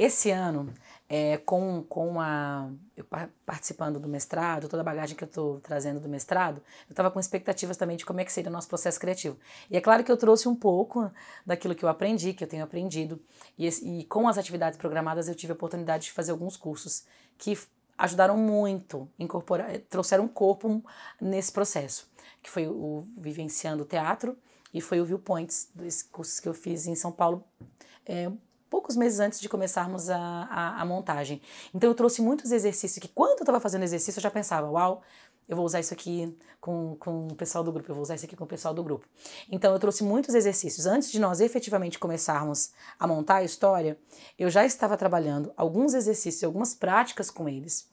Esse ano, eu participando do mestrado, toda a bagagem que eu estou trazendo do mestrado, eu estava com expectativas também de como é que seria o nosso processo criativo. E é claro que eu trouxe um pouco daquilo que eu aprendi, que eu tenho aprendido, e com as atividades programadas eu tive a oportunidade de fazer alguns cursos que ajudaram muito, trouxeram um corpo nesse processo, que foi o Vivenciando Teatro e foi o Viewpoints, dois cursos que eu fiz em São Paulo, poucos meses antes de começarmos a montagem. Então eu trouxe muitos exercícios que quando eu estava fazendo exercício eu já pensava, uau, eu vou usar isso aqui com o pessoal do grupo, eu vou usar isso aqui com o pessoal do grupo. Então eu trouxe muitos exercícios. Antes de nós efetivamente começarmos a montar a história, eu já estava trabalhando alguns exercícios, algumas práticas com eles,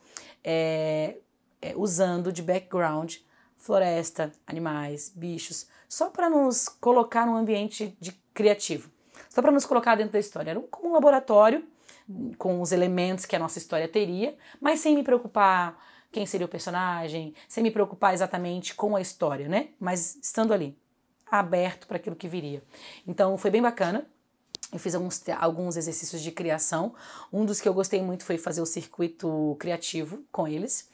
usando de background floresta, animais, bichos, só para nos colocar num ambiente criativo. Só para nos colocar dentro da história. Era como um laboratório, com os elementos que a nossa história teria, mas sem me preocupar quem seria o personagem, sem me preocupar exatamente com a história, né? Mas estando ali, aberto para aquilo que viria. Então foi bem bacana. Eu fiz alguns exercícios de criação. Um dos que eu gostei muito foi fazer o circuito criativo com eles,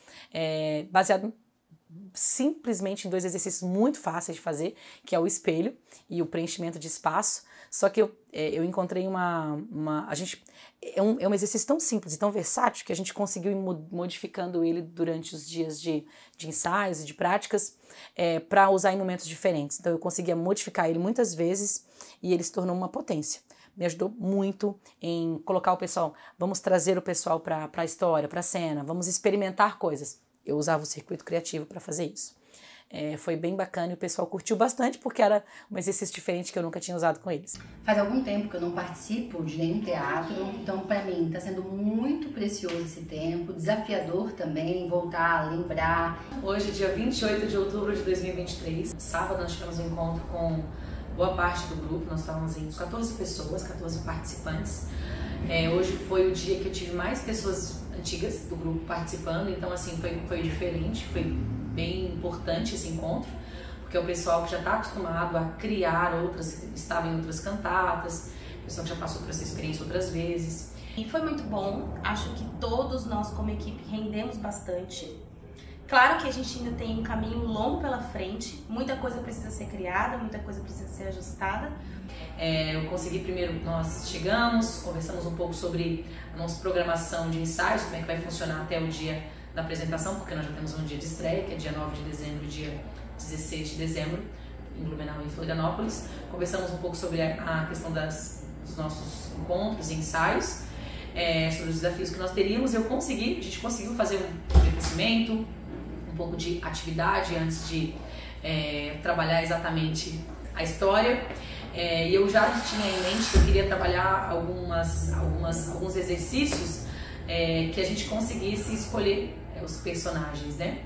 baseado simplesmente em dois exercícios muito fáceis de fazer, que é o espelho e o preenchimento de espaço. Só que eu encontrei é um exercício tão simples e tão versátil que a gente conseguiu ir modificando ele durante os dias de ensaios e de práticas para usar em momentos diferentes. Então eu conseguia modificar ele muitas vezes e ele se tornou uma potência. Me ajudou muito em colocar o pessoal, vamos trazer o pessoal para a história, para a cena, vamos experimentar coisas. Eu usava o circuito criativo para fazer isso. Foi bem bacana e o pessoal curtiu bastante porque era um exercício diferente que eu nunca tinha usado com eles. Faz algum tempo que eu não participo de nenhum teatro, então para mim está sendo muito precioso esse tempo, desafiador também, voltar a lembrar. Hoje, dia 28 de outubro de 2023, sábado nós tivemos um encontro com boa parte do grupo, nós estávamos em 14 pessoas, 14 participantes. Hoje foi o dia que eu tive mais pessoas antigas do grupo participando, então assim, foi diferente, foi bem importante esse encontro, porque é o pessoal que já está acostumado a criar estava em outras cantatas, o pessoal que já passou por essa experiência outras vezes. E foi muito bom, acho que todos nós como equipe rendemos bastante. Claro que a gente ainda tem um caminho longo pela frente, muita coisa precisa ser criada, muita coisa precisa ser ajustada. Eu consegui primeiro, nós chegamos, conversamos um pouco sobre a nossa programação de ensaios, como é que vai funcionar até o dia da apresentação, porque nós já temos um dia de estreia, que é dia 9 de dezembro e dia 16 de dezembro, em Blumenau e em Florianópolis. Conversamos um pouco sobre a questão dos nossos encontros e ensaios, sobre os desafios que nós teríamos. A gente conseguiu fazer um aquecimento, um pouco de atividade antes de trabalhar exatamente a história. E eu já tinha em mente que eu queria trabalhar alguns exercícios que a gente conseguisse escolher os personagens, né?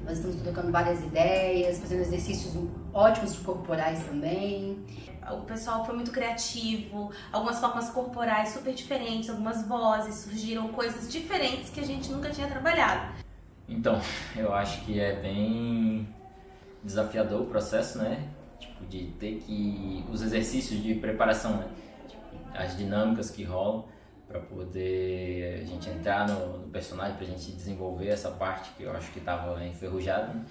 Nós estamos trocando várias ideias, fazendo exercícios ótimos corporais também. O pessoal foi muito criativo, algumas formas corporais super diferentes, algumas vozes, surgiram coisas diferentes que a gente nunca tinha trabalhado. Então, eu acho que é bem desafiador o processo, né? Tipo, de ter os exercícios de preparação, né? Tipo, as dinâmicas que rolam para poder a gente entrar no personagem, para a gente desenvolver essa parte que eu acho que estava enferrujada, né?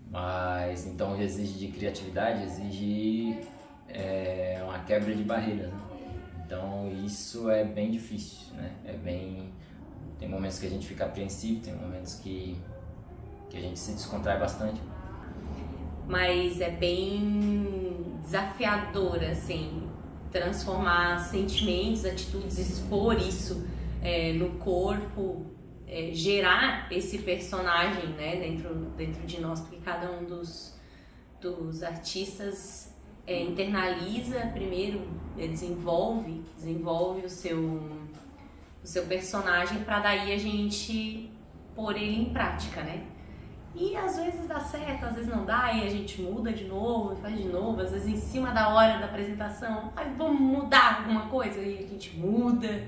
Mas então exige de criatividade, exige uma quebra de barreiras, né? Então isso é bem difícil, né? Tem momentos que a gente fica apreensivo, tem momentos que a gente se descontrai bastante. Mas é bem desafiador, assim, transformar sentimentos, atitudes, expor isso no corpo, gerar esse personagem, né, dentro de nós, porque cada um dos artistas internaliza primeiro, desenvolve o seu personagem para daí a gente pôr ele em prática, né? E às vezes dá certo, às vezes não dá, e a gente muda de novo, faz de novo, às vezes em cima da hora da apresentação, vamos mudar alguma coisa, e a gente muda.